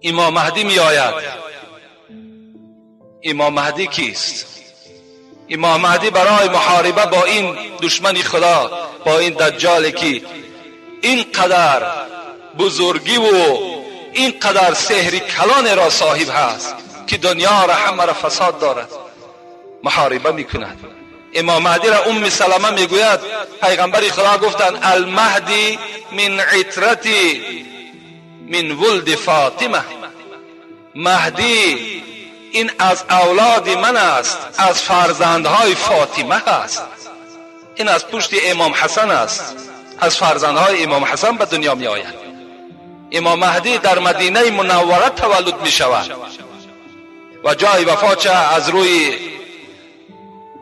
امام مهدی می آید. امام مهدی کیست؟ امام مهدی برای محاربه با این دشمن خدا، با این دجالی که اینقدر بزرگی و اینقدر سحر کلان را صاحب هست که دنیا را همه را فساد دارد، محاربه میکند. امام مهدی را ام سلمه میگوید پیغمبر خدا گفتند المهدی من عترتی من ولد فاطمه، مهدی این از اولاد من است، از فرزندهای فاطمه است. این از پشت امام حسن است، از فرزندهای امام حسن به دنیا می آید. امام مهدی در مدینه منوره تولد می شود و جای وفاتش از روی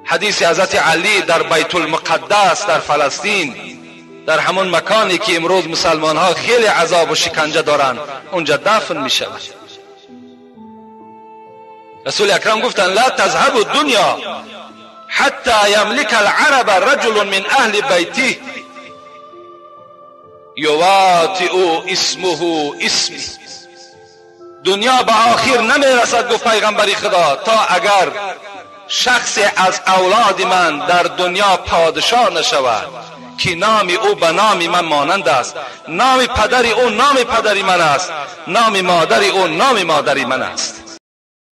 حدیث حضرت علی در بیت المقدس در فلسطین، در همون مکانی که امروز مسلمان ها خیلی عذاب و شکنجه دارند، اونجا دفن می شود. رسول اکرم گفتن لا تذهب الدنیا حتی یملک العرب رجل من اهل بیته یواطئ اسمه اسمی. دنیا به آخر نمی رسد گفت پیغمبر خدا تا اگر شخص از اولاد من در دنیا پادشاه نشود که نام او به نام من مانند است، نام پدر او نام پدر من است، نام مادر او نام مادر من است.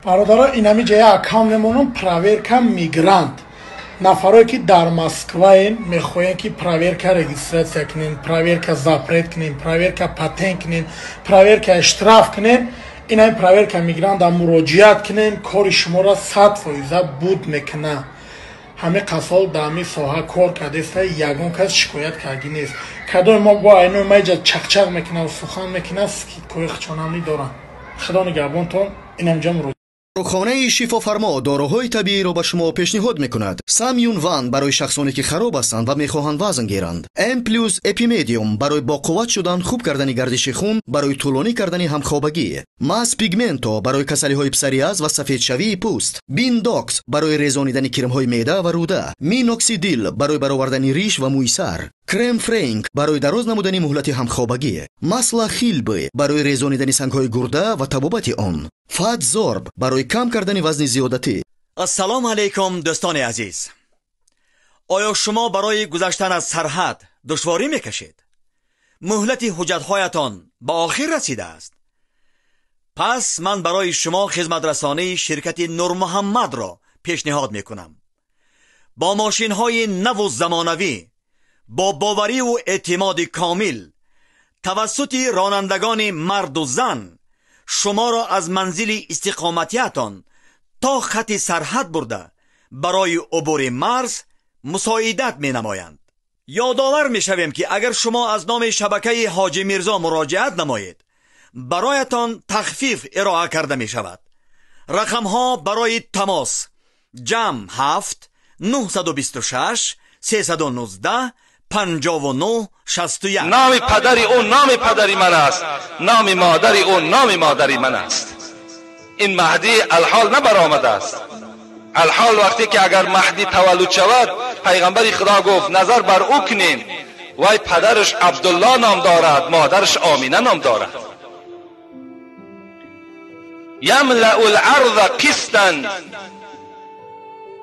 برادرها اینمی جای اکام نمونم پراورکا میگرانت نفرایی که در مسکوه این میخواین که پراورکا رگیستراسیا کنین، پراورکا زاپرت کنین، پراورکا پاتنت کنین، پراورکا اشتراف کنین، اینمی پراورکا میگرانت در مراجعت کنین، کار شما را 100% بود میکنه. همه قصال دامی ساحه کار کردیسته، یگان کس شکایت کردی نیست. کدای ما با اینو میجا چق میکنه و سخن میکنه سکیت کوی خچانم دارن. خدا نگهبانتون. اینم جا مراجعت. داروخانه شفافرما داروهای طبیعی را به شما پیشنهاد میکند. سامیون وان برای شخصانی که خراب هستند و میخواهند وزن گیرند. ام پلوس اپیمدیوم برای با قوت شدن، خوب کردن گردش خون، برای طولانی کردن همخوابگی. ماس پیگمنتو برای کسلی های پسریاز و سفید شوی پوست. بین داکس برای ریزانیدن کرم های معده و روده. مینوکسیدیل برای برآوردن ریش و موی سر. کرم فرانک برای دراز نمودن مهلت همخوابگی. ماسلا خیلب برای ریزانیدن سنگ های گرده و تبابت آن. فات زورب برای کم کردن وزن زیادتی. السلام علیکم دوستان عزیز. آیا شما برای گذشتن از سرحد دشواری میکشید؟ مهلت حجت‌هایتان به آخر رسیده است. پس من برای شما خدمت رسانی شرکت نور محمد را پیشنهاد میکنم. با ماشین‌های نو و زمانوی، با باوری و اعتماد کامل، توسط رانندگان مرد و زن، شما را از منزل استقامتیتان تا خط سرحد برده برای عبور مرز مساعدت می نمایند. یادآور می شویم که اگر شما از نام شبکه حاجی میرزا مراجعت نمایید، برایتان تخفیف ارائه کرده می شود. رقم ها برای تماس جمع 7 926 319 59 61. نام پدر او نام پدری من است، نام مادر او نام مادری من است. این مهدی الحال نبرآمده است. الحال وقتی که اگر مهدی تولد شود، پیغمبر خدا گفت نظر بر او کنین، وای پدرش عبدالله نام دارد، مادرش آمینه نام دارد. یملأ الارض قسطا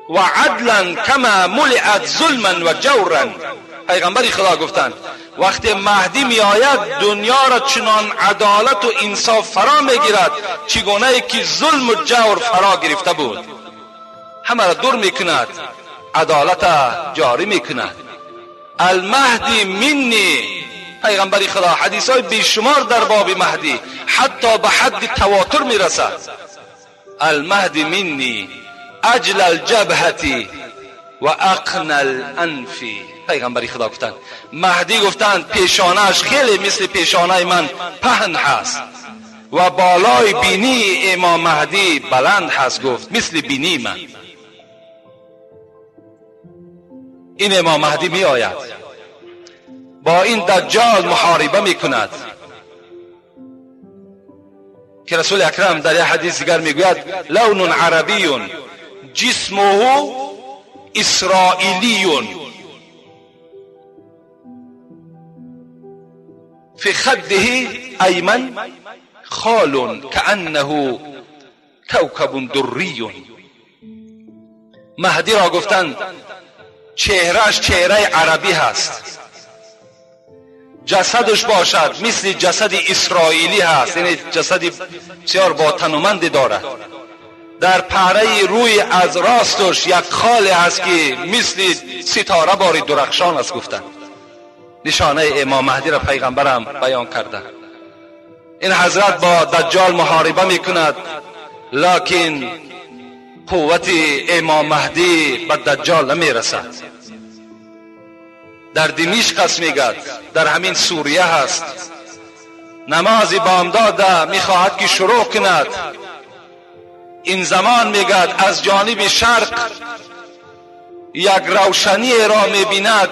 و عدلا کما ملئت ظلما و جورا. پیغمبر خدا گفتند وقتی مهدی می آید دنیا را چنان عدالت و انصاف فرا می گیرد چگونه ای که ظلم و جور فرا گرفته بود، همه را دور می کند، عدالت جاری می کند. المهدی منی. پیغمبر خدا حدیث های بیشمار در باب مهدی حتی به حد تواتر می رسد. المهدی منی اجل الجبهتی و اقنى الانف. پیغمبر خدا گفتند مهدی گفتند پیشانهش خیلی مثل پیشانه من پهن هست و بالای بینی امام مهدی بلند هست، گفت مثل بینی من. این امام مهدی می آید، با این دجال محاربه می کند که رسول اکرم در یک حدیث دیگر می گوید لون عربی جسمه اسرائیلی. فی خده ایمن خال کانه کوکب دری. مهدی را گفتند چهرهش چهره عربی هست، جسدش باشد مثل جسد اسرائیلی هست، یعنی جسدی بسیار با تنومندی دارد. در پهره روی از راستش یک خال هست که مثل ستاره باری درخشان است. گفتند نشانه امام مهدی را پیغمبرم بیان کرده. این حضرت با دجال محاربه میکند، لکن قوت امام مهدی به دجال نمیرسد. در دمشق است میگد، در همین سوریه هست. نماز بامداد میخواهد که شروع کند. این زمان میگد از جانب شرق یک روشنی را میبیند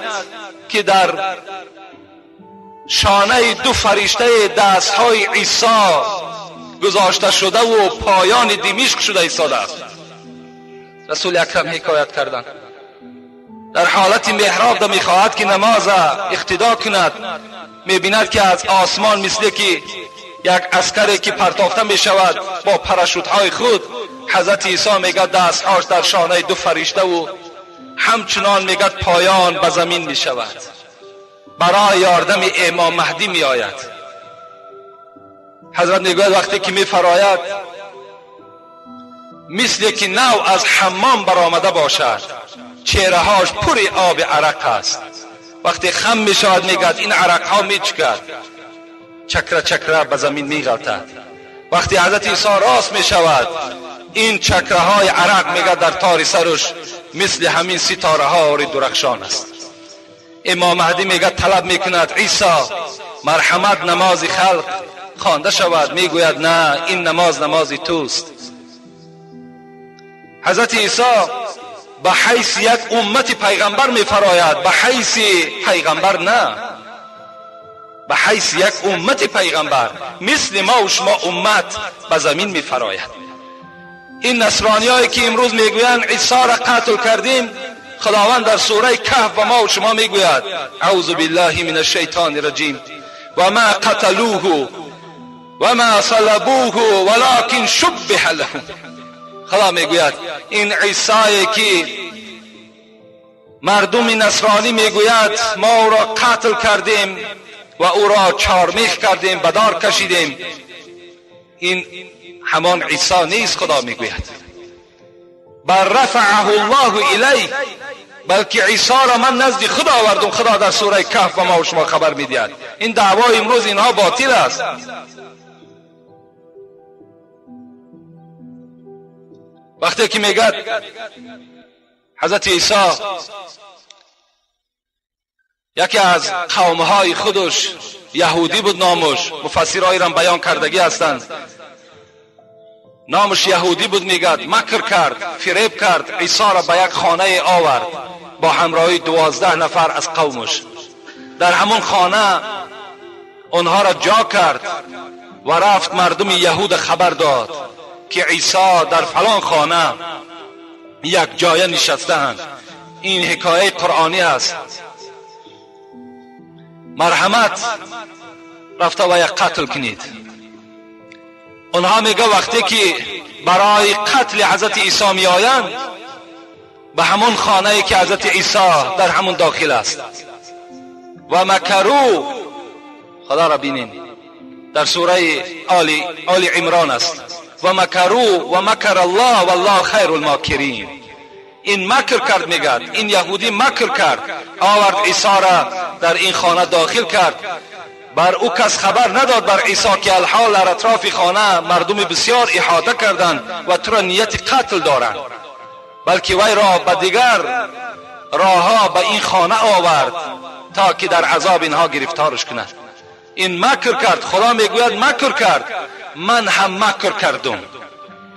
که در شانه دو فرشته دستهای عیسی گذاشته شده و پایان دمشق شده ایستاده است. رسول اکرم حکایت کردند در حالت محراب دا میخواهد که نماز اقتدا کند، میبیند که از آسمان مثل که یک عسکری که پرتافته میشود با پراشوت های خود، حضرت عیسی میگد دستهاش در شانه دو فرشته و همچنان میگد پایان به زمین میشود، برای یاردم امام مهدی میآید. حضرت میگوید وقتی که میفراید مثل که نو از حمام برآمده باشد، چهرهاش پر آب عرق است. وقتی خم میشود میگد این عرق ها میچکد، چکره چکره به زمین میغلطد. وقتی حضرت عیسی راست میشود این چکره های عرق میگد در تار سرش مثل همین ستاره ها درخشان است. امام مهدی میگه طلب میکند عیسی مرحمت نماز خلق خوانده شود، میگوید نه این نماز نماز توست. حضرت عیسی به حیث یک امت پیغمبر میفراید، به حیث پیغمبر نه، به حیث یک امت پیغمبر مثل ما و شما امت به زمین میفراید. این نصرانی هایی که امروز میگویند عیسی را قتل کردیم، خداوند در سوره کهف و ما و شما میگوید اعوذ بالله من الشیطان الرجیم و ما قتلوه و ما صلبوه ولکن شبه لهم. خدا میگوید این عیسی که مردم نصرانی میگوید ما او را قتل کردیم و او را چارمیخ کردیم، به دار کشیدیم، این همان عیسی نیست. خدا میگوید بل رفعه الله الی، بلکه عیسی را من نزد خدا آوردم. خدا در سوره کهف و ما و شما خبر میدهد. این دعوای امروز اینها باطل است. وقتی که میگه حضرت عیسی یکی از قومهای خودش یهودی بود، نامش مفسرای را بیان کردگی هستند، نامش یهودی بود، میگد مکر کرد، فریب کرد، عیسی را به یک خانه آورد با همراهی 12 نفر از قومش. در همون خانه اونها را جا کرد و رفت مردم یهود خبر داد که عیسی در فلان خانه یک جای نشستند. این حکایه قرآنی است. مرحمت رفته و یک قتل کنید. اونها میگه وقتی که برای قتل حضرت عیسی می آیند به همون خانه که حضرت عیسی در همون داخل است و مکرو، خدا را بینین در سوره آل عمران است، و مکرو و مکر الله والله خیر الماکرین. این مکر کرد، میگد این یهودی مکر کرد، آورد عیسی را در این خانه داخل کرد. بر او کس خبر نداد بر عیسی که الحال در اطراف خانه مردم بسیار احاطه کردند و تو را نیت قتل دارند، بلکه وی را به دیگر راهها به این خانه آورد تا که در عذاب اینها گرفتارش کند. این مکر کرد. خدا میگوید مکر کرد، من هم مکر کردم،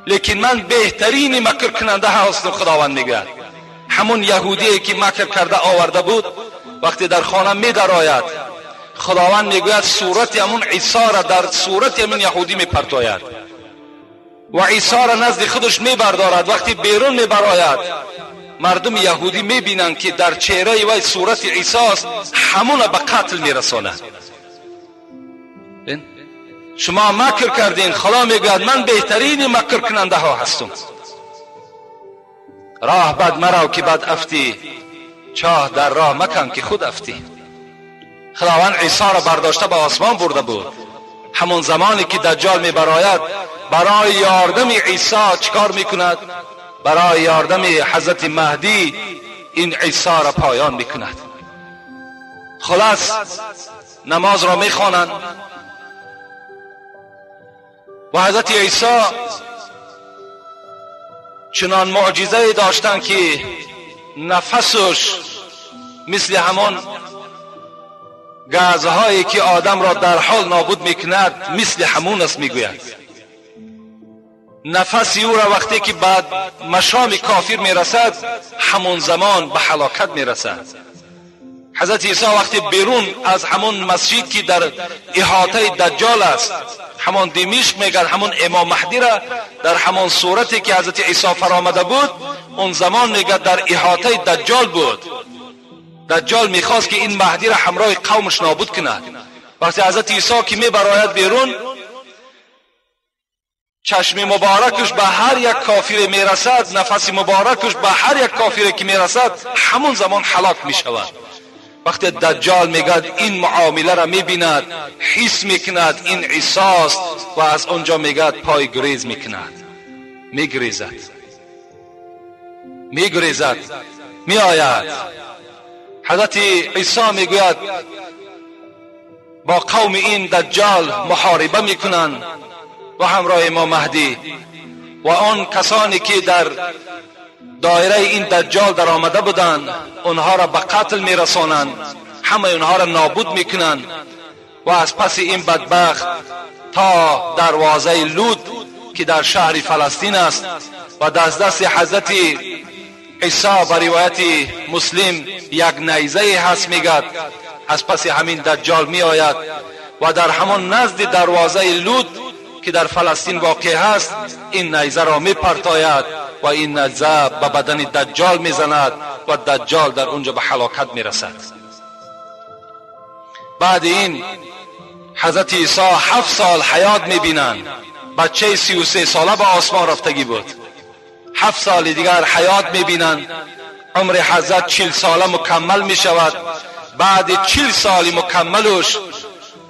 لیکن من بهترین مکر کننده هستم. خداوند میگوید همون یهودی که مکر کرده آورده بود وقتی در خانه می درآید، خداوند میگوید صورت همون عیسی را در صورت همون یهودی میپرتاید و عیسی را نزد خودش میبردارد. وقتی بیرون میبراید مردم یهودی میبینند که در چهره وی صورت عیسی است، همون به قتل میرساند. شما مکر کردین. خدا میگوید من بهترین مکر کننده ها هستم. راه بد مرو که بد افتی، چاه در راه مکن که خود افتی. خداوند عیسی را برداشته به آسمان برده بود. همون زمانی که دجال می براید، برای یاردم عیسی چیکار میکند؟ برای یاردم حضرت مهدی این عیسی را پایان میکند. خلاص نماز را میخوانند و حضرت عیسی چنان معجزه داشتند که نفسش مثل همان گازهایی که آدم را در حال نابود میکند مثل همون است. میگوید نفسی او را وقتی که بعد مشام کافر میرسد همون زمان به هلاکت میرسد. حضرت عیسی وقتی بیرون از همون مسجد که در احاطه دجال است، همون دمشق میگن، همون امام مهدی را در همون صورتی که حضرت عیسی فرآمده بود اون زمان میگه در احاطه دجال بود. دجال میخواست که این مهدی را همراه قومش نابود کند. وقتی حضرت عیسی که میبراید بیرون، چشم مبارکش به هر یک کافر میرسد، نفس مبارکش به هر یک کافر که میرسد همون زمان هلاک میشود. وقتی دجال میگد این معامله را میبیند، حس میکند این عیسی است و از اونجا میگد پای گریز میکند، میگریزد میآید. حضرت عیسی میگوید با قوم این دجال محاربه میکنند و همراه امام مهدی و آن کسانی که در دایره این دجال در آمده بودند اونها را به قتل میرسانند، همه اونها را نابود میکنند و از پس این بدبخت تا دروازه لود که در شهر فلسطین است و دست حضرت عیسی به روایت مسلم یک نیزه هست میگد، از پس همین دجال می آید و در همان نزد دروازه لود که در فلسطین واقع هست این نیزه را می پرتاید و این نیزه به بدن دجال می زند و دجال در اونجا به هلاکت می رسد. بعد این حضرت عیسی 7 سال حیات می بینند. بچه 33 ساله به آسمان رفتگی بود. 7 سال دیگر حیات می بینند. عمر حضرت 40 ساله مکمل می شود. بعد 40 سال مکملش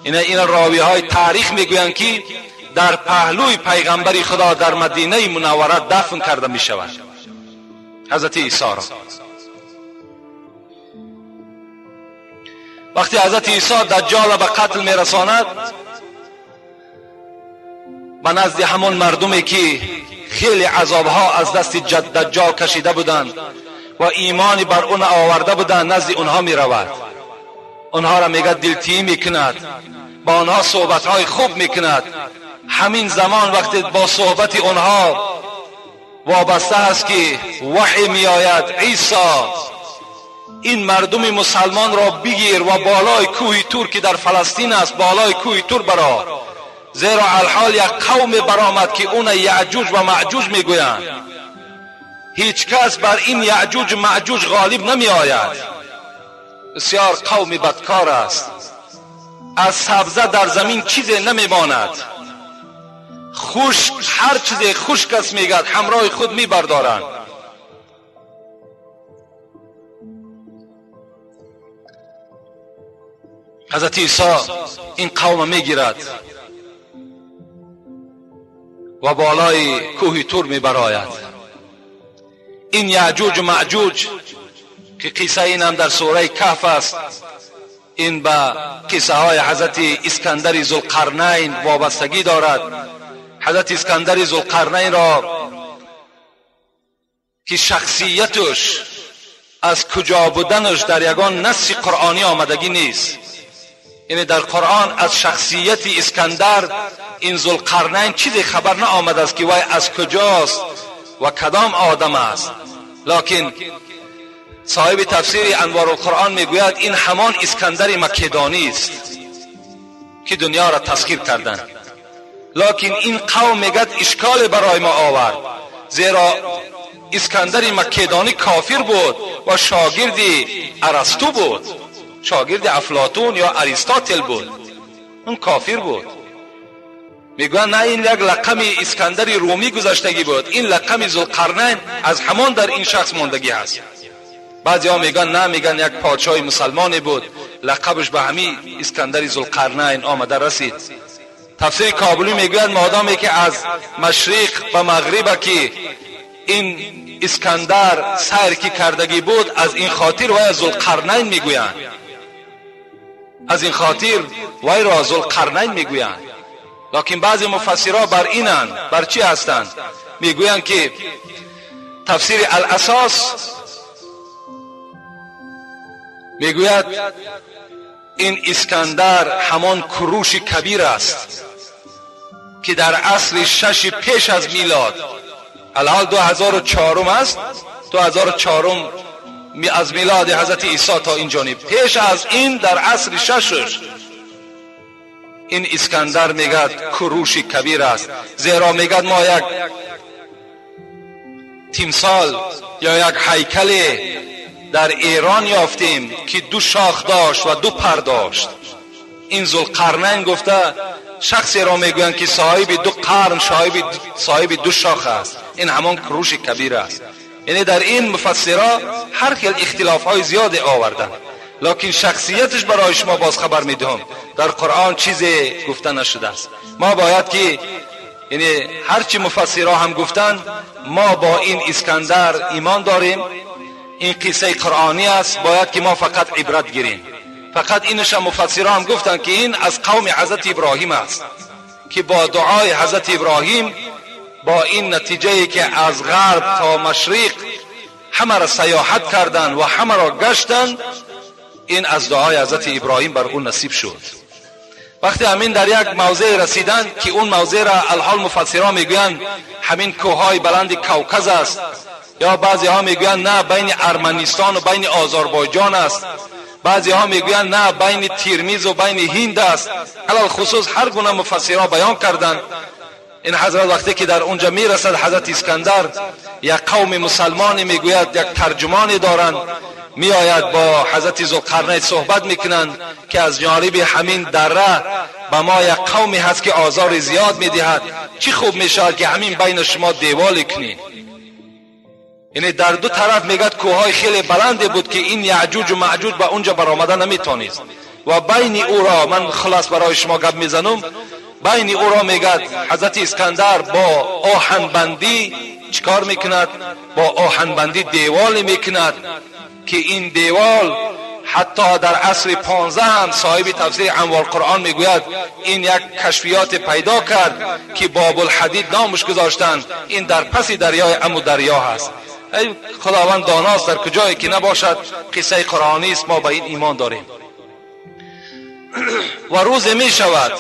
این راوی های تاریخ می گویند که در پهلوی پیغمبر خدا در مدینه منوره دفن کرده می شود حضرت عیسی را. وقتی حضرت عیسی دجال به قتل می رساند، به نزد همون مردمی که خیلی عذابها از دست دجال کشیده بودند و ایمانی بر اون آورده بودند نزد اونها می رود. اونها را میگه دلتیی میکند، با اونها صحبتهای خوب میکند. همین زمان وقتی با صحبت اونها وابسته است که وحی میآید عیسی این مردم مسلمان را بگیر و بالای کوه تور که در فلسطین است بالای کوه تور برا، زیرا الحال یک قوم برآمد که اون یعجوج و معجوج میگویند. هیچ کس بر این یعجوج و معجوج غالب نمی آید. بسیار قوم بدکار است. از سبزه در زمین چیزی نمیماند. خشک هر چیزی خشک است میگد همراه خود میبردارند. حضرت عیسی این قوم میگیرد و بالای کوه تور میبراید. این یعجوج و معجوج که قصه این هم در سوره کهف است، این به قصه های حضرت اسکندر ذوالقرنین وابستگی دارد. حضرت اسکندر ذوالقرنین را که شخصیتش از کجا بودنش در یگان نص قرآنی آمدگی نیست. یعنی در قرآن از شخصیت اسکندر این ذوالقرنین چیزی خبر نه آمده است که وای از کجاست و کدام آدم است. لکن صاحب تفسیر انوار القرآن میگوید این همان اسکندر مکدانی است که دنیا را تسخیر کردند. لکن این قوم میگد اشکال برای ما آورد، زیرا اسکندر مکدانی کافر بود و شاگرد ارسطو بود، شاگرد افلاطون یا اریستاتل بود. اون کافر بود. میگویند نه این یک لقب اسکندر رومی گذشتگی بود، این لقب ذوالقرنین از همان در این شخص ماندگی است. بعضی ها میگن نه، میگن یک پادشاه مسلمانی بود لقبش به همین اسکندر ذوالقرنین آمده رسید. تفسیر کابلی میگوید مادامی که از مشرق و مغرب که این اسکندر سیر کی کردگی بود، از این خاطر وی ذوالقرنین میگویند، از این خاطر وی را ذوالقرنین میگویند. لکن بعضی مفسرها بر اینند، بر چی هستند؟ میگویند که تفسیر الاساس میگوید این اسکندر همان کوروش کبیر است که در عصر 6 پیش از میلاد، الحال 2004 است، 2004 از میلاد حضرت عیسی تا این جانب، پیش از این در عصر 6 این اسکندر میگد کوروش کبیر است. زیرا میگد ما یک تمثال یا یک هیکل در ایران یافتیم که 2 شاخ داشت و 2 پر داشت. این ذوالقرنین گفته شخصی را میگویند که صاحب 2 قرن، صاحب 2 شاخ است، این همان کوروش کبیر است. یعنی در این مفسرها هر خیل اختلاف های زیاد آوردن، لکن شخصیتش برای شما باز خبر میدهم. در قرآن چیزی گفته نشده است. ما باید که یعنی هرچی مفسرها هم گفتند، ما با این اسکندر ایمان داریم، این قصه قرآنی است، باید که ما فقط عبرت گیریم. فقط اینش هم مفسرها هم گفتند که این از قوم حضرت ابراهیم است که با دعای حضرت ابراهیم، با این نتیجه که از غرب تا مشرق همه را سیاحت کردند و همه را گشتند، این از دعای حضرت ابراهیم بر اون نصیب شد. وقتی همین در یک موضع رسیدند که اون موضع را الحال مفسرها میگویند همین کوههای بلند کوکز است، یا بعضی ها میگویند نه بین ارمنستان و بین آذربایجان است، بعضی ها میگویند نه بین ترمیز و بین هند است. علل خصوص هر گونه مفسرها بیان کردند. این حضرت وقتی که در اونجا میرسد حضرت اسکندر، یک قوم مسلمانی میگوید یک ترجمانی دارند، میآید با حضرت ذوالقرنین صحبت میکنند که از جانب همین دره به ما یک قومی هست که آزار زیاد میدهد، چی خوب میشود که همین بین شما دیوال کنید. یعنی در 2 طرف میگد کوههای خیلی بلندی بود که این یعجوج و معجوج به اونجا برآمده نمیتونست، و بین او را من خلاص برای شما گپ میزنم، بین او را میگد حضرت اسکندر با آهن بندی چیکار میکند؟ با آهن بندی دیوال میکند که این دیوال حتی در عصر 15 هم صاحب تفسیر انوار قرآن میگوید این یک کشفیات پیدا کرد که باب الحدید نامش گذاشتند، این در پس دریای امو دریا هست. ای خداوند داناست، در کجایی که نباشد قصه قرآنی است، ما به این ایمان داریم. و روز می شود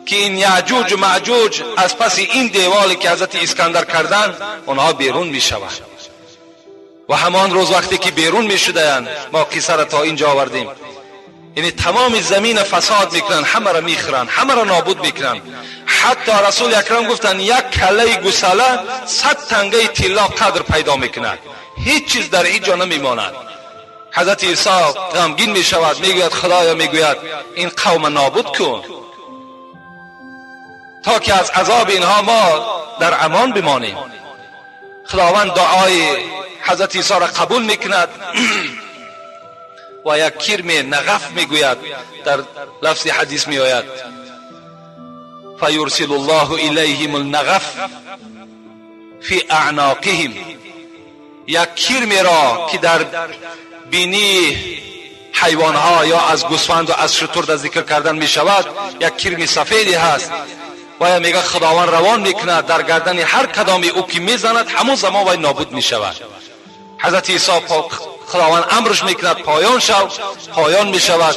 که این یعجوج و معجوج از پس این دیوالی که حضرت اسکندر کردند اونها بیرون می شود. و همان روز وقتی که بیرون می شدند، ما قصه را تا اینجا آوردیم، یعنی تمام زمین فساد میکنن، همه را میخورن، همه را نابود میکنن. حتی رسول اکرم گفتن یک کله گوساله 100 تنگه طلا قدر پیدا میکند، هیچ چیز در هیچ جا نمیماند. حضرت عیسی غمگین میشود، میگوید خدایا، میگوید این قوم نابود کن تا که از عذاب اینها ما در امان بمانیم. خداوند دعای حضرت عیسی را قبول میکند و یک کرم نغف میگوید، در لفظ حدیث میآید فیرسل الله الیهم النغف فی اعناقهم، یک کرم را که در بینی حیوانها یا از گوسفند و از شتر در ذکر کردن می شود، یک کرم سفیدی هست و میگه خداوند روان میکند در گردن هر کدام او که میزند همون زمان وی نابود می شود. حضرت عیسی خداوند امرش میکند پایان می شود،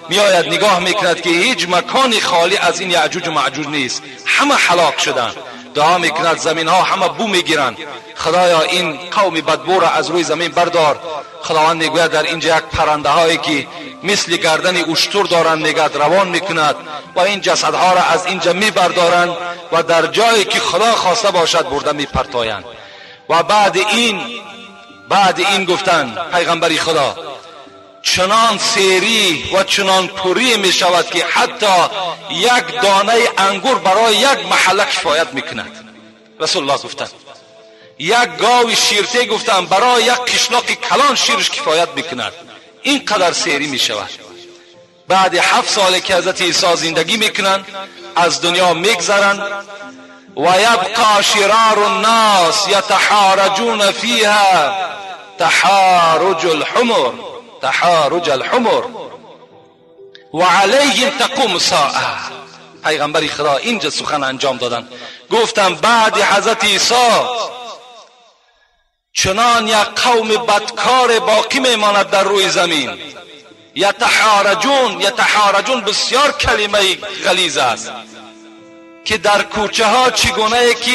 میآید نگاه میکند که هیچ مکانی خالی از این یعجوج و معجوج نیست، همه هلاک شدند. دعا میکند زمین ها همه بو میگیرند، خدایا این قوم بدبو را از روی زمین بردار. خداوند میگوید در اینجا یک پرنده هایی که مثل گردن اشتر دارند میگد روان میکند و این جسدها را از اینجا میبردارند و در جایی که خدا خواسته باشد برده میپرتایند. و بعد این گفتند پیغمبری خدا چنان سیری و چنان پوری می شود که حتی یک دانه انگور برای یک محله کفایت میکند. رسول الله گفتند یک گاوی شیرته گفتند برای یک قشلاق کلان شیرش کفایت میکند. اینقدر سیری می شود. بعد 7 سال که حضرت عیسی زندگی میکنند از دنیا میگذرند و یبقى شرار الناس یتحارجون فیها تحارج الحمر و علیهم تقوم الساعه. پیغمبر خدا اینجا سخن انجام دادن، گفتن بعد حضرت عیسی چنان یک قوم بدکار باقی میماند در روی زمین. یتحارجون بسیار کلمه غلیظ است که در کوچه ها چگونه که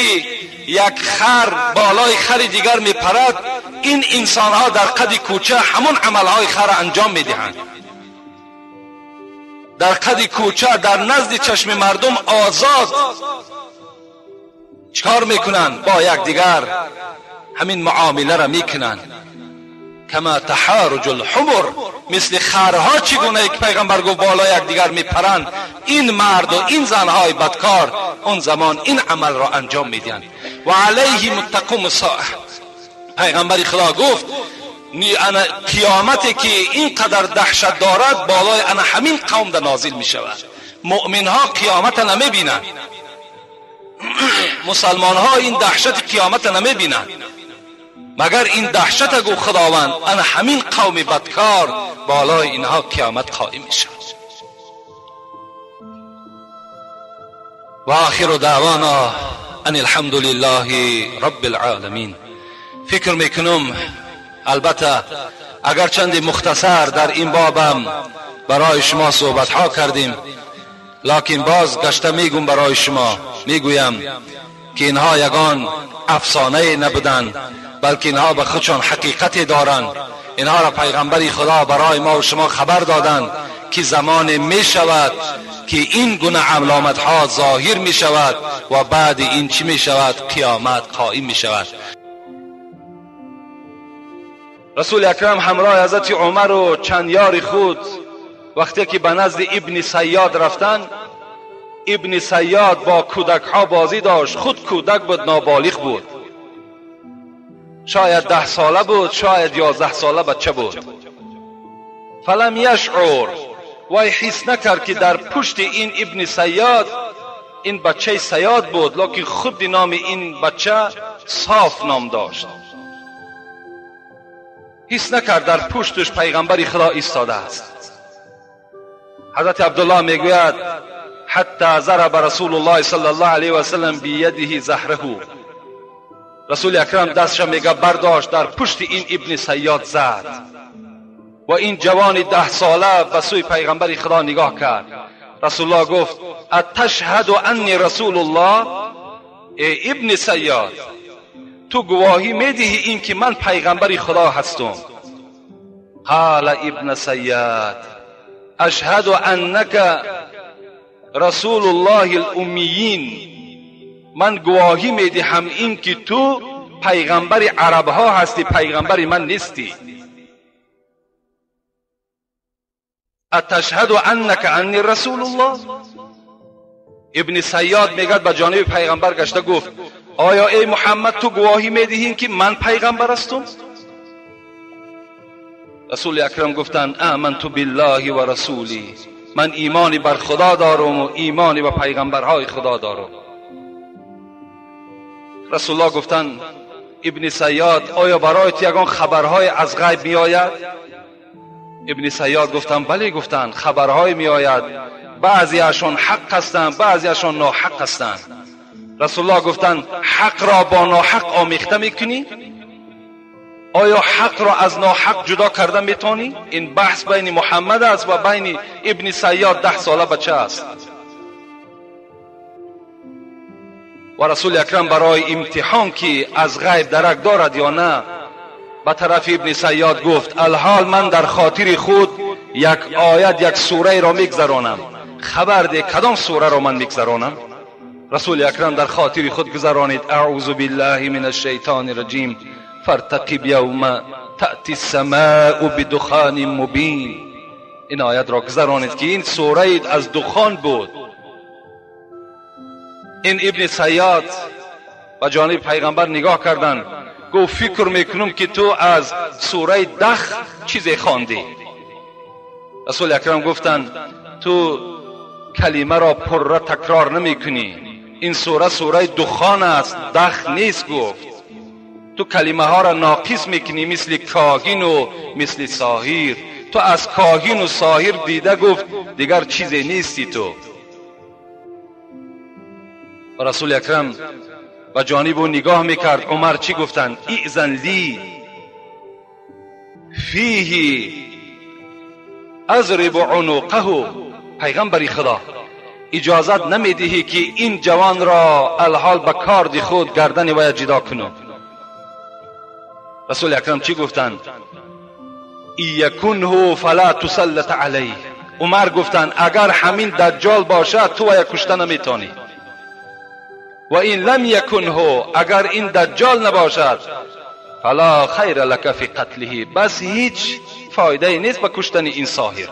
یک خر بالای خر دیگر میپرد، این انسان ها در قد کوچه همون عمل های خر انجام میدهند. در قد کوچه در نزد چشم مردم آزاد چکار میکنند؟ با یک دیگر همین معامله را میکنند. کما تحارج الحمر، مثل خرها چگونه که پیغمبر گفت بالا یک دیگر میپرند، این مرد و این زنهای بدکار اون زمان این عمل را انجام میدن. و علیهم تقوم الساعه. پیغمبر خدا گفت قیامتی که اینقدر دهشت دارد بالای انا همین قوم در نازل میشود. مؤمن ها قیامت نمیبینند، مسلمان ها این دهشت قیامت نمیبینند، مگر این دهشت گو خداوند انا همین قوم بدکار بالای اینها قیامت قائم میشود. و آخر دعوانا ان الحمد لله رب العالمین. فکر میکنم البته اگر چند مختصر در این بابم برای شما صحبت ها کردیم، لکن باز گشته میگم برای شما، میگویم که اینها یگان افسانه نبودند، بلکه اینها به خودشان حقیقت دارند. اینها را پیغمبر خدا برای ما و شما خبر دادند که زمان می شود که این گونه علامت ها ظاهر می شود و بعد این چی می شود؟ قیامت قائم می شود. رسول اکرم همراه حضرت عمر و چند یار خود وقتی که به نزد ابن صیاد رفتند، ابن صیاد با کودک ها بازی داشت. خود کودک بود، نابالغ بود، شاید 10 ساله بود، شاید 11 ساله بچه بود. فلم یشعر، وای حس نکرد که در پشت این ابن صیاد این بچه صیاد بود، لکن خود نام این بچه صاف نام داشت. حس نکرد در پشتش پیغمبر خدا ایستاده است. حضرت عبدالله میگوید حتی ضرب رسول الله صلی الله علیه و سلم بیده زهره. رسول اکرم دستش میگه برداشت در پشت این ابن صیاد زد و این جوان 10 ساله به سوی پیغمبر خدا نگاه کرد. رسول الله گفت اتشهد انی رسول الله؟ ای ابن صیاد، تو گواهی میدهی این که من پیغمبر خدا هستم؟ قال ابن صیاد اشهد انک رسول الله الامیین. من گواهی میدهم این که تو پیغمبر عرب ها هستی، پیغمبر من نیستی. اتشهد انک انی رسول الله؟ ابن صیاد میگه به جانب پیغمبر گشته گفت آیا ای محمد تو گواهی میدهی که من پیغمبر هستم؟ رسول اکرم گفتند آمنت بالله و رسولی، من ایمانی بر خدا دارم و ایمانی به پیغمبرهای خدا دارم. رسول الله گفتند ابن صیاد آیا برایت یگان خبرهای از غیب می آید؟ ابن صیاد گفتند بله. گفتند خبرهای می آید، بعضی اشان حق هستند، بعضی اشان ناحق هستند. رسول الله گفتند حق را با ناحق آمیخته میکنی؟ آیا حق را از ناحق جدا کرده میتونی؟ این بحث بین محمد است و بین ابن صیاد 10 ساله بچه است. و رسول اکرم برای امتحان که از غیب درک دارد یا نه به طرف ابن صیاد گفت الحال من در خاطر خود یک آیت، یک سوره را میگذرانم، خبر ده کدام سوره را من میگذرانم؟ رسول اکرم در خاطر خود گذرانید اعوذ بالله من الشیطان الرجیم فارتقب یوم تأتی السماء بدخان مبین. این آیت را گذرانید که این سوره از دخان بود. این ابن صیاد و جانب پیغمبر نگاه کردن، گفت فکر میکنم که تو از سوره دخ چیزی خواندی. رسول اکرم گفتند تو کلمه را پره تکرار نمی کنی، این سوره دخان است، دخ نیست. گفت تو کلمه ها را ناقص میکنی، مثل کاهن و مثل ساحر. تو از کاهن و ساحر دیده گفت دیگر چیزی نیستی تو. و رسول اکرم و جانب او نگاه میکرد. عمر چی گفتند؟ ایذن لی فیه اضرب عنقه. پیغمبر خدا اجازت نمیدهی که این جوان را الحال به کارد خود گردن وی جدا کنم. رسول اکرم چی گفتند؟ یکنه فلا تسلط علیه. عمر گفتند اگر همین دجال باشد تو وی کشته نمیتونی، و این لم یکنه، اگر این دجال نباشد فلا خیر لک فی قتله، بس هیچ فایده نیست به کشتن این ساحر.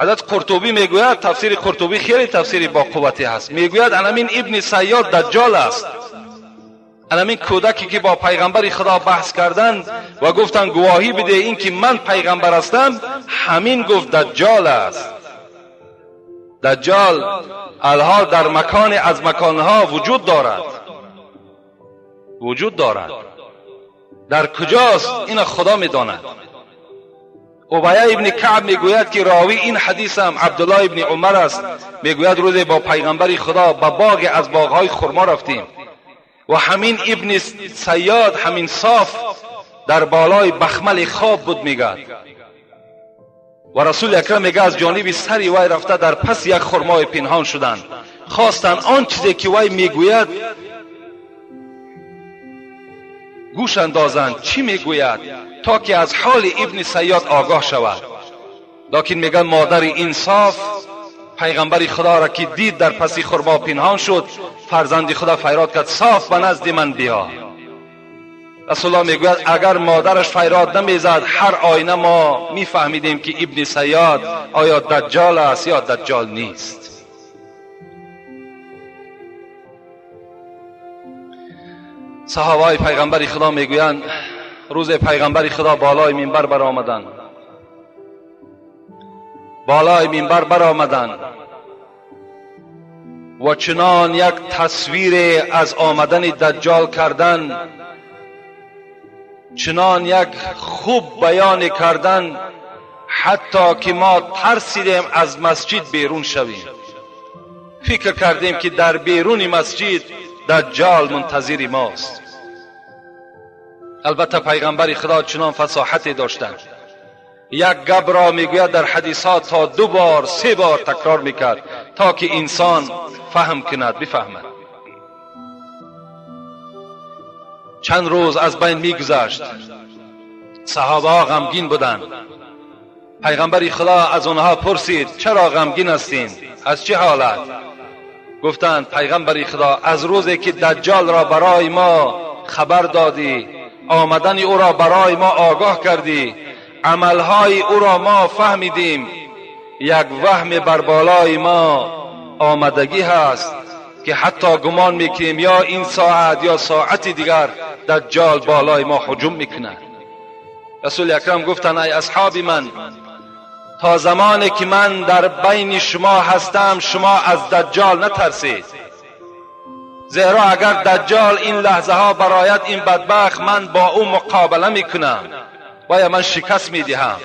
حضرت قرطبی میگوید، تفسیر قرطبی خیلی تفسیر با قوتی هست، میگوید همین ابن صیاد دجال است. همین کودکی که با پیغمبر خدا بحث کردند و گفتند گواهی بده این که من پیغمبر هستم، همین گفت دجال است. دجال الحال در مکان از مکانها وجود دارد. در کجاست این خدا میداند. ابی ابن کعب میگوید که راوی این حدیث هم عبدالله ابن عمر است. میگوید روزی با پیغمبر خدا به باغ از باغهای خرما رفتیم و همین ابن صیاد، همین صاف در بالای بخمل خواب بود. میگد و رسول اکرم میگه از جانب سری وی رفته در پس یک خرمای پنهان شدند، خواستند آن چیزی که وی میگوید گوش اندازند چی میگوید تا که از حال ابن صیاد آگاه شود. لیکن میگن مادر انصاف پیغمبر خدا را که دید در پس خرما پنهان شد، فرزند خدا فریاد کرد صاف به نزد من بیا. رسول الله میگوید اگر مادرش فریاد نمیزد هر آینه ما میفهمیدیم که ابن صیاد آیا دجال است یا دجال نیست. صحابه پیغمبر خدا میگویند روز پیغمبر خدا بالای منبر برآمدند و چنان یک تصویر از آمدن دجال کردن، چنان یک خوب بیان کردن حتی که ما ترسیدیم از مسجد بیرون شویم. فکر کردیم که در بیرون مسجد دجال منتظر ماست. البته پیغمبر خدا چنان فصاحتی داشتند، یک گپ را میگوید در حدیثات تا 2 بار 3 بار تکرار میکرد تا که انسان فهم کند، بفهمد. چند روز از بین میگذشت، صحابه ها غمگین بودند. پیغمبر خدا از آنها پرسید چرا غمگین هستین؟ از چه حالت؟ گفتند پیغمبر خدا از روزی که دجال را برای ما خبر دادی، آمدن او را برای ما آگاه کردی، عملهای او را ما فهمیدیم، یک وهم بر بالای ما آمدگی هست که حتی گمان میکنیم یا این ساعت یا ساعت دیگر دجال بالای ما هجوم میکند. رسول اکرم گفتند ای اصحاب من، تا زمانی که من در بین شما هستم شما از دجال نترسید، زیرا اگر دجال این لحظه ها برآید این بدبخت من با او مقابله میکنم و یا من شکست میدهم.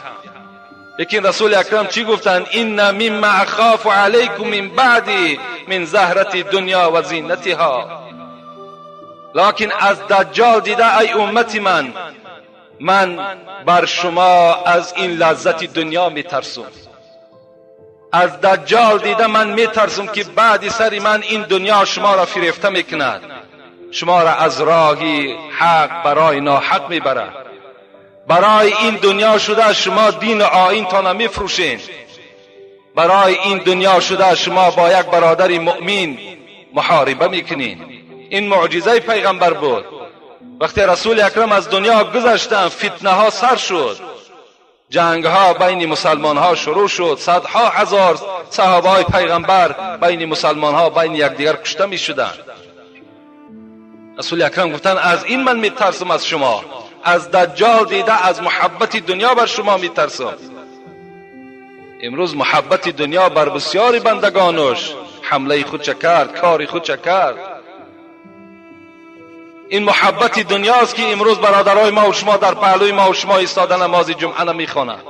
لیکن رسول اکرم چی گفتند؟ این مما اخاف علیکم من بعد من زهرت دنیا و زینتها. لکن از دجال دیده ای امت من بر شما از این لذت دنیا میترسم. از دجال دیده من میترسم که بعد سر من این دنیا شما را فریفته میکند، شما را از راهی حق برای ناحق میبرد. برای این دنیا شده شما دین و آیین تان میفروشین، برای این دنیا شده شما با یک برادر مؤمن محاربه میکنین. این معجزه پیغمبر بود وقتی رسول اکرم از دنیا گذشتند فتنه ها سر شد، جنگ ها بین مسلمان ها شروع شد، صدها هزار صحابه های پیغمبر بین مسلمان ها بین یکدیگر کشته می شدند. رسول اکرم گفتند از این من می ترسم از شما، از دجال دیده از محبت دنیا بر شما می ترسم. امروز محبت دنیا بر بسیاری بندگانش حمله خود کرد، کاری خود کرد. این محبت دنیاست که امروز برادرای ما و شما در پهلوی ما و شما ایستاده نماز جمعه نمیخوانند.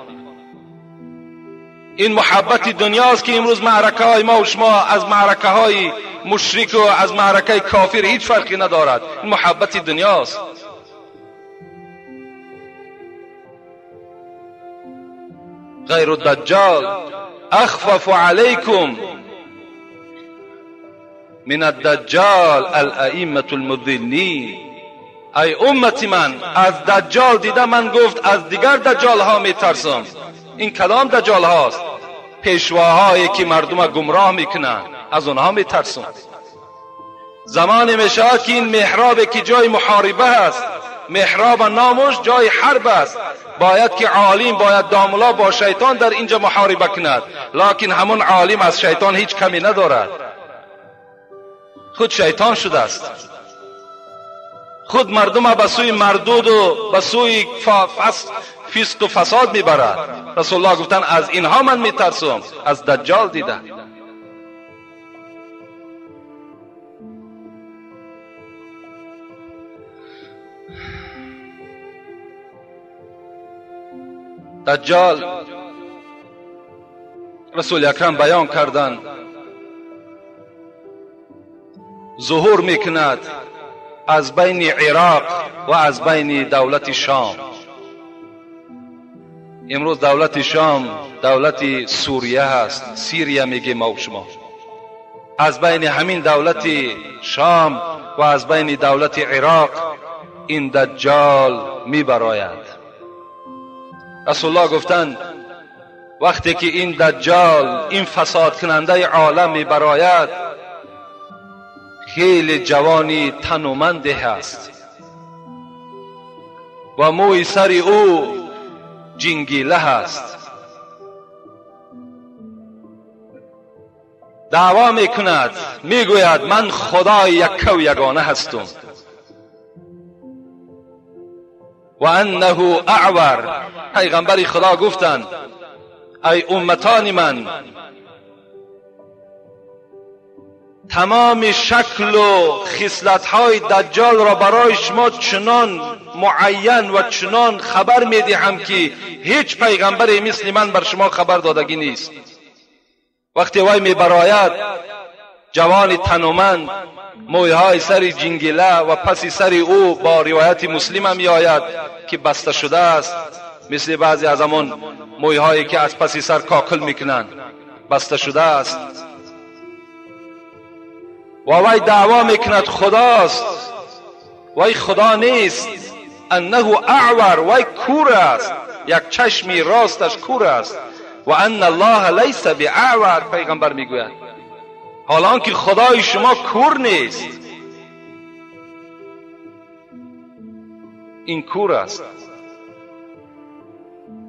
این محبت دنیاست که امروز معرکه های ما و شما از معرکه های مشرک و از معرکه کافر هیچ فرقی ندارد. این محبت دنیاست. غیر الدجال اخفف علیکم من الدجال الائمه المضلین. ای امتی من، از دجال دیده من گفت از دیگر دجال ها می ترسم. این کلام دجال هاست، پیشواهایی که مردم گمراه میکنند، از اونها می ترسم. زمان میشه که این محراب که جای محاربه است، محراب نامش جای حرب است، باید که عالم باید داملا با شیطان در اینجا محاربه کند، لکن همون عالم از شیطان هیچ کمی ندارد. خود شیطان شده است، خود مردم به سوی مردود و به سوی فسق و فساد میبرد. رسول الله گفتن از اینها من میترسم، از دجال دیده. دجال رسول اکرم بیان کردند ظهور میکند از بین عراق و از بین دولت شام. امروز دولت شام دولت سوریه هست، سیریه میگه ما و شما. از بین همین دولت شام و از بین دولت عراق این دجال میبراید. رسول الله گفتند وقتی که این دجال، این فساد کننده عالم میبراید، خیلی جوانی تنومنده هست و موی سر او جنگیله هست. دعوا میکند، میگوید من خدای یک و یگانه هستم و انه اعور. پیغمبر خدا گفتند ای امتان من، تمام شکل و خصلت‌های دجال را برای شما چنان معین و چنان خبر میدهم که هیچ پیغمبری مثل من بر شما خبر دادگی نیست. وقتی وی میبراید، جوان تنومند، مویهای سر جنگیله و پس سر او با روایت مسلم هم میآید که بسته شده است، مثل بعضی از همون مویهایی که از پس سر کاکل میکنند، بسته شده است. و وی دعوا میکند خداست، وی خدا نیست. انه اعور، وی کور است، یک چشمی راستش کور است. و ان الله لیس باعور، پیغمبر میگوید حالان که خدای شما کور نیست، این کور است.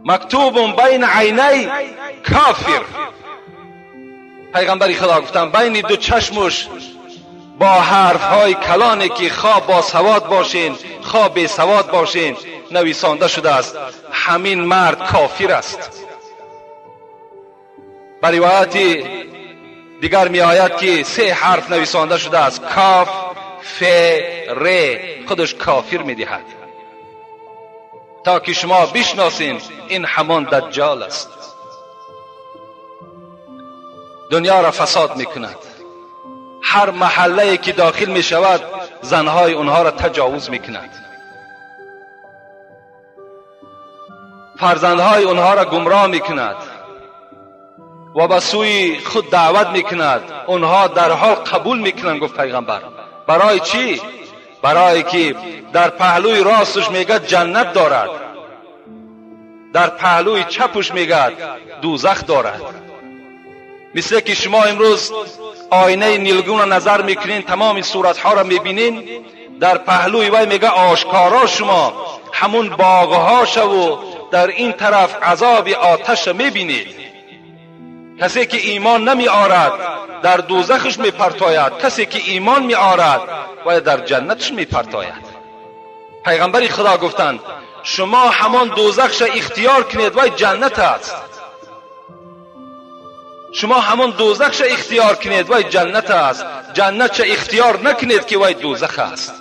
مکتوب بین عینی کافر، پیغمبر خدا گفتن بین دو چشمش با حرف های کلانی که خواه با سواد باشین خواه بی سواد باشین نویسانده شده است همین مرد کافر است. بر روایت دیگر می آید که 3 حرف نویسانده شده است، کاف، ف، ر، خودش کافر می دهد، تا که شما بشناسین این همان دجال است. دنیا را فساد می کند. هر محله که داخل می شود زنهای اونها را تجاوز می کند، فرزندهای اونها را گمراه می کند و به سوی خود دعوت می کند. اونها در حال قبول می کنند. گفت پیغمبر برای چی؟ برای که در پهلوی راستش میگه جنت دارد، در پهلوی چپش میگه دوزخ دارد. مثل که شما امروز آینه نیلگون را نظر میکنین، تمام صورتها را میبینین، در پهلوی وی میگه آشکارا شما همون باغها شو در این طرف عذاب آتش میبینید. کسی که ایمان نمی آرد در دوزخش می پرتاید، کسی که ایمان می آرد و در جنتش می پرتاید. پیغمبر خدا گفتند شما همان دوزخش اختیار کنید و جنت است. شما همان دوزخش اختیار کنید و جنت است. جنتش اختیار نکنید که وی دوزخ است.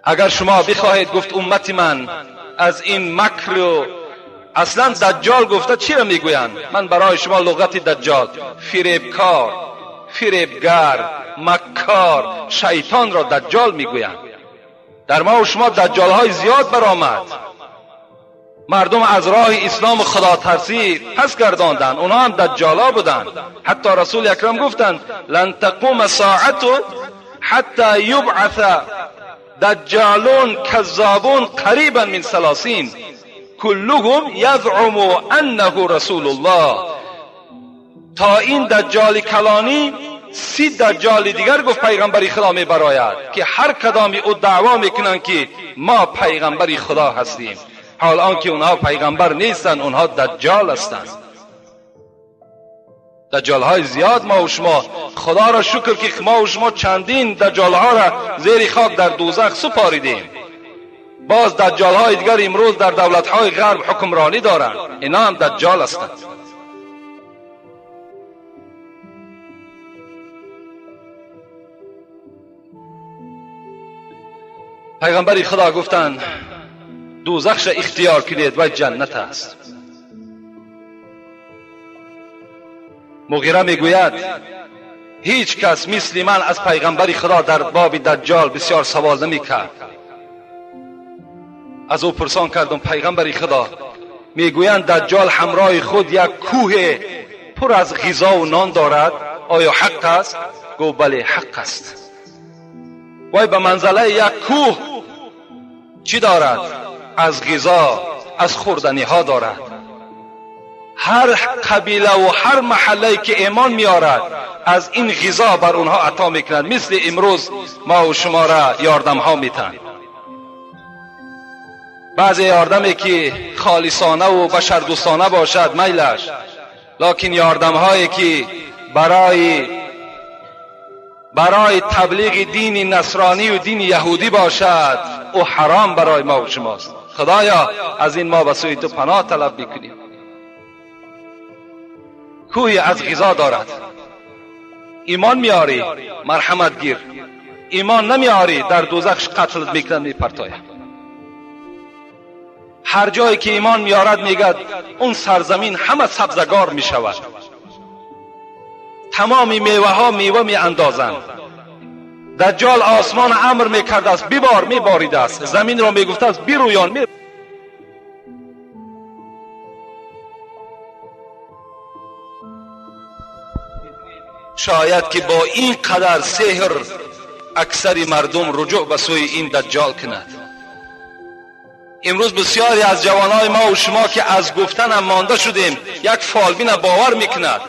اگر شما بخواهید گفت امت من از این مکر و اصلا دجال گفته چی را میگویند؟ من برای شما لغت دجال فریبکار، فریبگر، مکار، شیطان را دجال میگویند. در ما و شما دجال های زیاد برآمد. مردم از راه اسلام و خدا ترسی پس گرداندند، اونها هم دجال ها بودند. حتی رسول اکرم گفتند لن تقوم ساعت حتی یبعث دجالون کذابون قریبا من 30 کلهم یزعم انه رسول الله. تا این دجال کلانی 30 دجال دیگر گفت پیغمبری خدا می براید که هر کدامی او دعوا میکنن که ما پیغمبری خدا هستیم، حال آنکه اونها پیغمبر نیستن، اونها دجال هستند. دجال های زیاد ما و شما، خدا را شکر که ما و شما چندین دجال ها را زیر خاک در دوزخ سپاریدیم. باز دجال های دیگر امروز در دولت های غرب حکمرانی دارند، اینا هم دجال هستند. پیغمبر خدا گفتند دوزخش اختیار کنید و جنت است. مغیره میگوید هیچ کس مثل من از پیغمبر خدا در باب دجال بسیار سوال نمیکرد. از او پرسان کردم پیغمبر خدا میگویند دجال همراه خود یک کوه پر از غذا و نان دارد، آیا حق است؟ گفت بله حق است. وای به منزله یک کوه چی دارد؟ از غذا، از خوردنی ها دارد. هر قبیله و هر محله که ایمان میارد از این غذا بر اونها عطا میکنند. مثل امروز ما و شما را یاردم ها میتن. بعضی یاردمی که خالصانه و بشردوستانه باشد میلش، لکن یاردم هایی که برای تبلیغ دین نصرانی و دین یهودی باشد او حرام برای ما و شماست. خدایا از این ما به سوی تو پناه طلب میکنیم. کوهی از غذا دارد. ایمان میاری مرحمت گیر، ایمان نمیاری در دوزخ قتلت میکنن میپرتاید. هر جایی که ایمان میارد میگد اون سرزمین همه سبزگار میشود، تمامی میوه ها میوه میاندازند. دجال آسمان امر میکرده است ببار، میباریده است. زمین را میگفته است برویان. شاید که با این قدر سحر اکثر مردم رجوع به سوی این دجال کند. امروز بسیاری از جوانای ما و شما که از گفتن هم مانده شدیم یک فالبین باور میکند.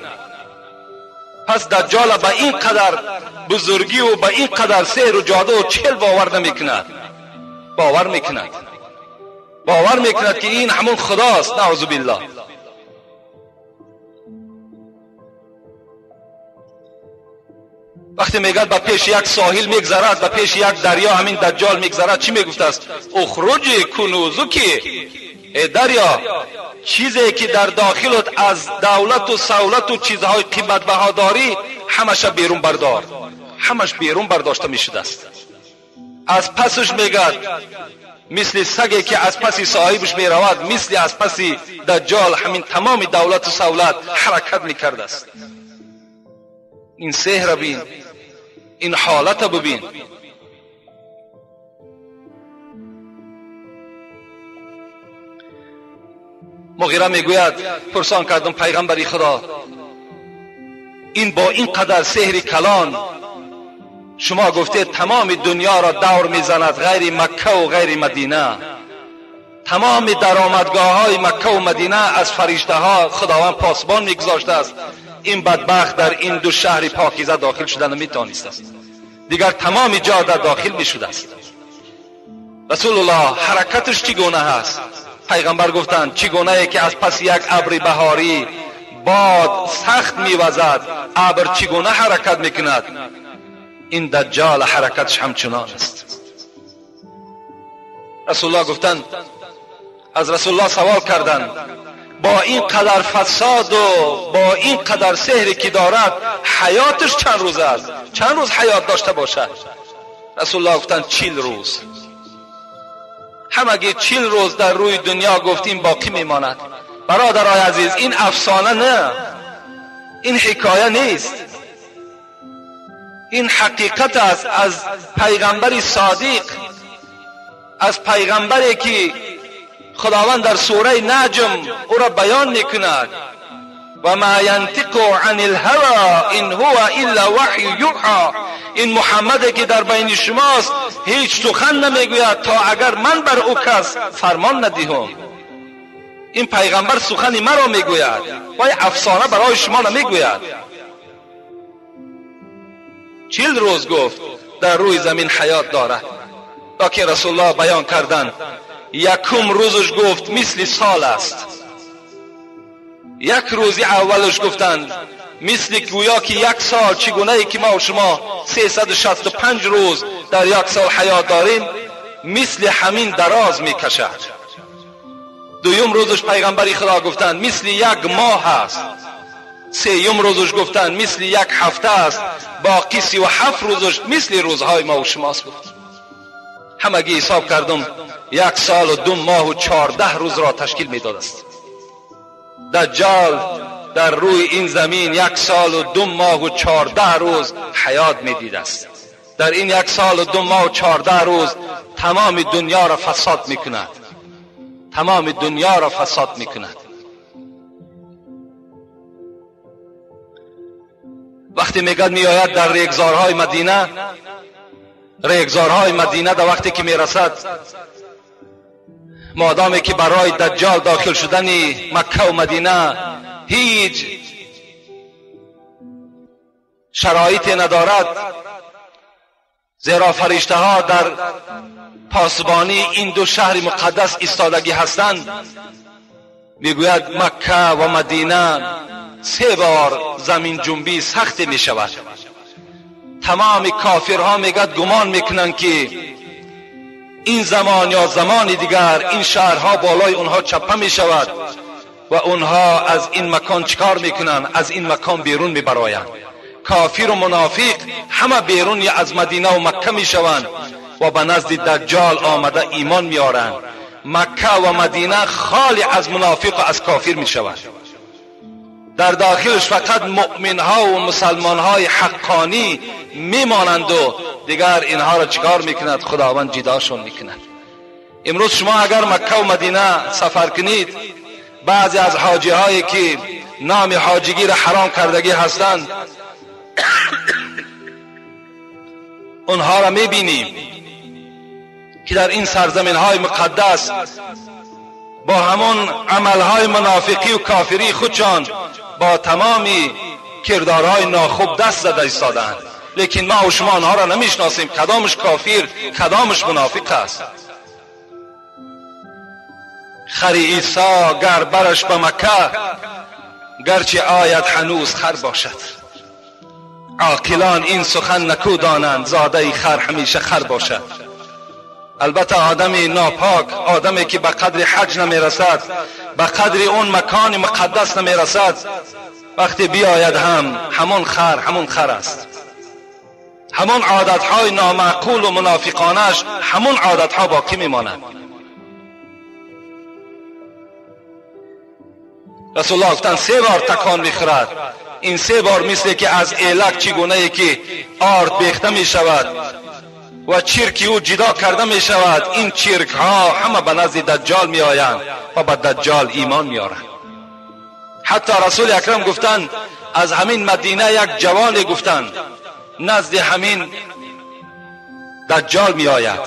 پس دجال به این قدر بزرگی و به این قدر سحر و جادو و چل باور نمیکند. باور میکند که این همون خداست. نعوذ بالله. وقتی میگد به پیش یک ساحل میگذرد، به پیش یک دریا همین دجال میگذرد، چی میگفت است؟ اخرج کنوزکی، ای دریا چیزی که در داخلت از دولت و سهولت و چیزهای قیمت بها داری همش بیرون بردار. همش بیرون برداشته میشد است. از پسش میگد مثل سگی که از پس صاحبش میرود، مثل از پس دجال همین تمام دولت و سهولت حرکت میکرده است. این سحر بین، این حالت ببین. مغیره میگوید پرسان کردم پیغمبری خدا این با این قدر سحر کلان شما گفته تمام دنیا را دور میزند غیر مکه و غیر مدینه، تمام درآمدگاه های مکه و مدینه از فرشته ها خداوند پاسبان میگذاشته است. این بدبخت در این دو شهر پاکیزه داخل شدن نمیتونست است. دیگر تمام جا در داخل می شده است. رسول الله حرکتش چگونه هست؟ پیغمبر گفتند چگونه که از پس یک ابر بهاری باد سخت میوزد، ابر چگونه حرکت میکند، این دجال حرکتش همچنان است. رسول الله گفتند، از رسول الله سوال کردند با این قدر فساد و با این قدر سحری که دارد حیاتش چند روز است؟ چند روز حیات داشته باشد؟ رسول الله گفتند 40 روز. همگی 40 روز در روی دنیا گفتیم باقی میماند. برادرای عزیز، این افسانه نه، این حکایه نیست، این حقیقت است از پیغمبری صادق، از پیغمبری که خداوند در سوره نجم او را بیان میکند و ما ینطق عن الهوى ان هو الا وحی یوحى. این محمدی که در بین شماست هیچ سخن نمیگوید تا اگر من بر او کس فرمان ندهم. این پیغمبر سخنی مرا میگوید، وای افسانه برای شما نمیگوید. 40 روز گفت در روی زمین حیات دارد. لکن رسول الله بیان کردند یکم روزش گفت مثل سال است. یک روزی اولش گفتند مثل گویا که یک سال، چگونه ای که ما و شما 365 روز در یک سال حیات داریم، مثل همین دراز میکشد. دویم روزش پیغمبری خدا گفتند مثل یک ماه است. سوم روزش گفتند مثل یک هفته است. باقی 37 روزش مثل روزهای ما و شماست. گفت همگی حساب کردم 1 سال و 2 ماه و 14 روز را تشکیل میداد است. دجال در روی این زمین 1 سال و 2 ماه و 14 روز حیات میدید است. در این 1 سال و 2 ماه و 14 روز تمام دنیا را فساد میکند، تمام دنیا را فساد میکند. وقتی میگد میآید در ریگزارهای مدینه، ریگزارهای مدینه در وقتی که میرسد، مادامی که برای دجال داخل شدن مکه و مدینه هیچ شرایطی ندارد، زیرا فرشته ها در پاسبانی این 2 شهر مقدس ایستادگی هستند، میگوید مکه و مدینه 3 بار زمین جنبی سخت می شود. تمام کافرها میگد گمان میکنند که این زمان یا زمان دیگر این شهرها بالای اونها چپه می شود و اونها از این مکان چکار میکنند؟ از این مکان بیرون میبرایند. کافر و منافق همه بیرون از مدینه و مکه میشوند و به نزد دجال آمده ایمان میارند. مکه و مدینه خالی از منافق و از کافر میشود. در داخلش فقط مؤمنها و مسلمانهای حقانی میمانند و دیگر اینها را چکار میکند؟ خداوند جداشون میکند. امروز شما اگر مکه و مدینه سفر کنید، بعضی از حاجی هایی که نام حاجگی را حرام کردگی هستند اونها را میبینیم که در این سرزمین های مقدس با همون عملهای منافقی و کافری خودشان با تمامی کردارهای ناخوب دست زده ایستادند، لیکن ما و شما آنها را نمیشناسیم. کدامش کافر، کدامش منافق است. خر عیسی گر برش به مکه، گرچه آید هنوز خر باشد. عاقلان این سخن نکو دانند، زاده خر همیشه خر باشد. البته آدم ناپاک، آدمی که به قدر حج نمیرسد، به قدر اون مکان مقدس نمیرسد، وقتی بیاید همون خر است. همون عادتهای نامعقول و منافقانش همون عادتها باقی میماند. رسول الله گفتند 3 بار تکان میخورد. این 3 بار مثل که از ایلک چگونه ای که آرد بیخته می شود و چرکی او جدا کرده می شود، این چرک ها همه به نزد دجال می آیند و به دجال ایمان می آرند. حتی رسول اکرم گفتند از همین مدینه یک جوان گفتند نزد همین دجال می آید.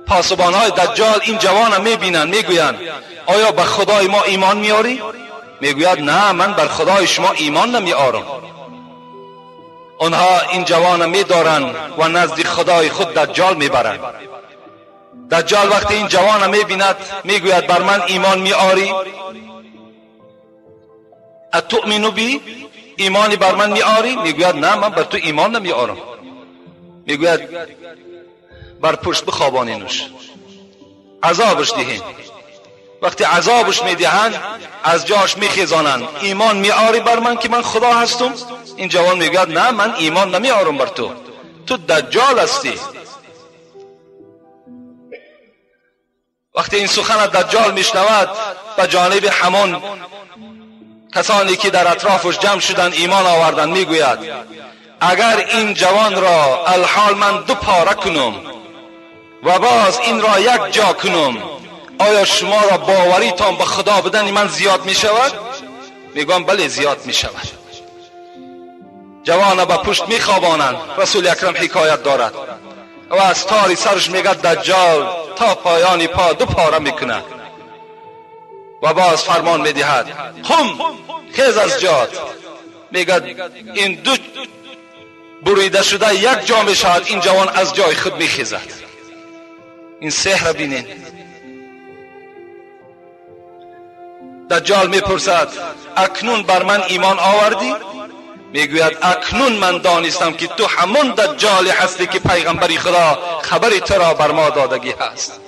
پاسبان های دجال این جوان می بینند، می گویند آیا به خدای ما ایمان می آری؟ می گوید نه، من بر خدای شما ایمان نمی آرم. آنها این جوان می‌دارند و نزد خدای خود دجال می‌برند. دجال وقتی این جوان می‌بیند میگوید بر من ایمان می‌آری؟ اتؤمنو بی؟ ایمانی بر من می‌آری؟ میگوید نه، من بر تو ایمان نمی‌آرم. میگوید بر پشت بخوابانینش، عذابش دهین. وقتی عذابش میدهند از جاش میخیزانند، ایمان میاری بر من که من خدا هستم؟ این جوان میگوید نه، من ایمان نمیارم بر تو، تو دجال هستی. وقتی این سخن دجال میشنود به جانب همان کسانی که در اطرافش جمع شدن ایمان آوردن میگوید اگر این جوان را الحال من 2 پاره کنم و باز این را 1 جا کنم، آیا شما را باوریتان به خدا بدن من زیاد می شود؟ میگم بله زیاد می شود. جوان به پشت می خوابانند. رسول اکرم حکایت دارد و از تاری سرش میگه دجال تا پایانی پا 2 پاره میکنه و باز فرمان میدهد قم، خیز از جات. میگه این 2 بریده شده 1 جا میشود، این جوان از جای خود میخیزد. این سحر بینین. دجال میپرسد اکنون بر من ایمان آوردی؟ میگوید اکنون من دانستم که تو همون دجال هستی که پیغمبری خدا خبری تو را بر ما دادگی هست.